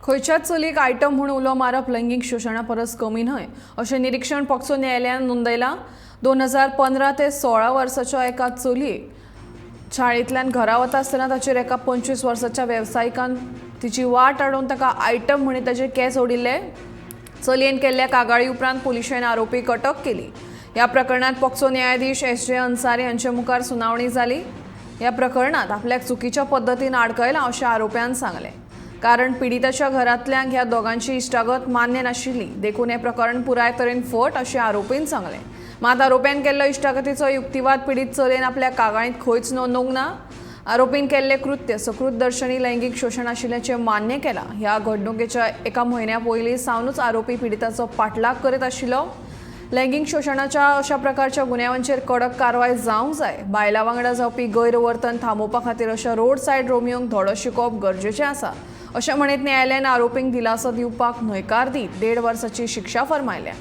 खंयच्याच चलयेक आयटम म्हूण उलो मारप लैंगीक शोशणा परस कमी न्हय अशें निरीक्षण पॉक्सो न्यायालयान नोंदयलां। 2015 ते 16 वर्साच्या एका चलयेक शाळेंतल्यान घरा वता आसतना ताचेर एका 25 वर्साच्या वेवसायिकान तिची वाट आडोवन ताका आयटम म्हणून ताचे केस ओडिल्ले। चलयेन केल्ल्या कागाळी उपरांत पुलिशेन आरोपीक अटक केली। ह्या प्रकरणात पॉक्सो न्यायाधीश एस.जे. अन्सारी हांचे मुखार सुनावणी जाली। ह्या प्रकरणात आपल्याक चुकीच्या पद्दतीन आडकयलां अशें आरोप्यान सांगलें। कारण पिडीताच्या घरांतल्यांक ह्या दोगांची इश्टागत मान्य नाशिल्ली, देखून हें प्रकरण पुराय तरेन फट अशें आरोपीन सांगलें। मात आरोप्यान केल्लो इश्टागतीचो युक्तिवाद पीडित चलयेन आपल्या कागाळींत खंयच नोंदवंक ना। आरोपीन केल्लें कृत्य सकृतदर्शनी लैंगीक शोशण आशिल्ल्याचें मान्य केलां। ह्या घडणुकेच्या एका म्हयन्या पयलीं सावनूच आरोपी पिडीताचो पाठलाग करीत आशिल्लो। लैंगीक शोशणाच्या अशा प्रकारच्या गुन्यांवांचेर कडक कारवाय जावंक जाय। बायलां वांगडा जावपी गैरवर्तन थांबोवपा खातीर अशा रोड सायड रोमियोंक धडो शिकोवप गरजेचें आसा अशें म्हणीत न्यायालयान आरोपींक दिलासो दिवपाक न्हयकार दीत 1.5 वर्साची शिक्षा फर्मायल्या।